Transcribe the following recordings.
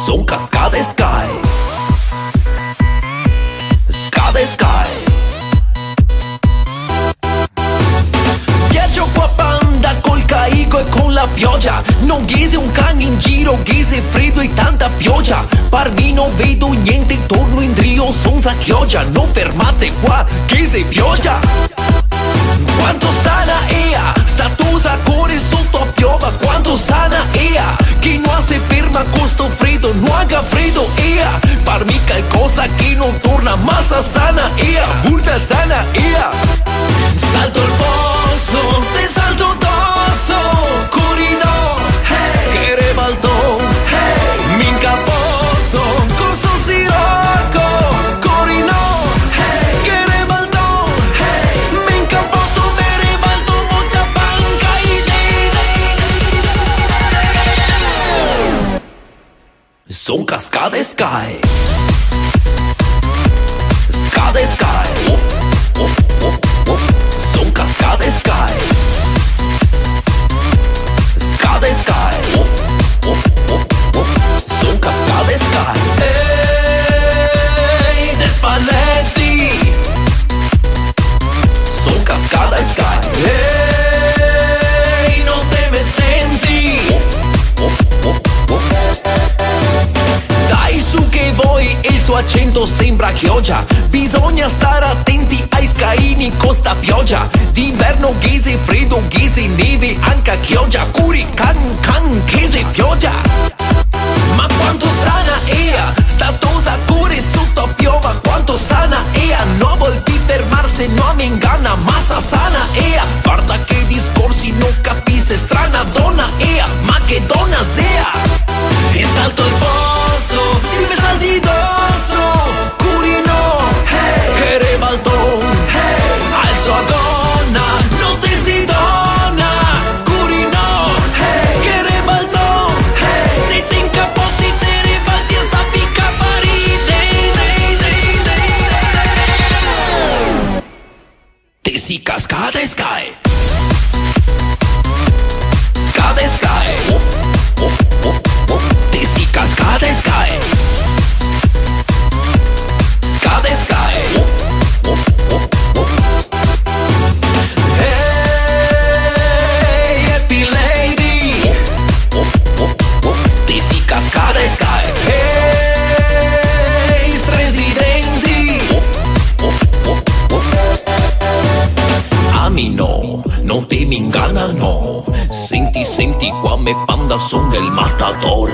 Son cascade Sky. Scade Sky. Viaggio qua Panda col caico e con la pioggia. Non ghese un cane in giro, ghese freddo e tanta pioggia. Parmi non vedo niente intorno in Rio senza chioggia. Non fermate qua, ghese pioggia. Quanto sana ea, statosa corre sotto a piova. Quanto sana ea, che non si ferma con sto freddo, non haga freddo ea. Parmi qualcosa che non torna, massa sana ea, molta sana ea. Salto il posto, te salto addosso, corino, hey, che rebalto, hey, mi incapotto, con sto sirocco, corino, hey, che rebalto, hey, mi incapotto, me rebalto, mucha panca y Son cascade Sky. Scade Sky. Son cascade Sky. Scade Sky. Son cascade Sky. Ehi, Desfaletti. Son cascade Sky. Ehi, non te me senti. Dai su che voi, il suo accento sembra chioggia. Bisogna stare attenti ai scaini con sta pioggia. D'inverno ghese freddo, ghese neve, anche a chioggia. Curi can, ghese pioggia. Ma quanto sana ea, statosa corre sotto a piova. Quanto sana ea, non vuol più fermarsi, non mi inganna. Massa sana ea, guarda che discorsi non capisce. Strana donna ea, ma che donna sea. E salto il posto, mi salti dosso, curino, hey, che rebalto, hey, alzo a donna, non ti si donna, curino, hey, che rebalto, hey, te incapotti, te ribalti e sappi capari, te si cascade Sky. Scade Sky. Te si cascade Sky. Scade Sky. Hey, Happy Lady. Te si cascade Sky. Hey, Stresidenti. Ami no, non te mi ingannano. Senti qua me Panda son el matador.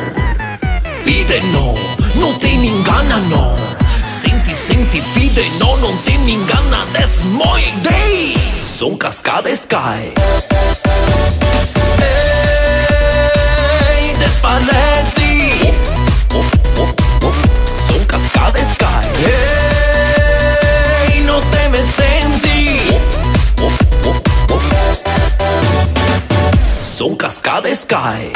Pide no, non te mi ingannano. Senti, pide no, non te mi inganna. Des moi day. Son cascade Sky. Hey, Desfaletti. Son cascade Sky. Hey, non te me senti. Son cascade Sky.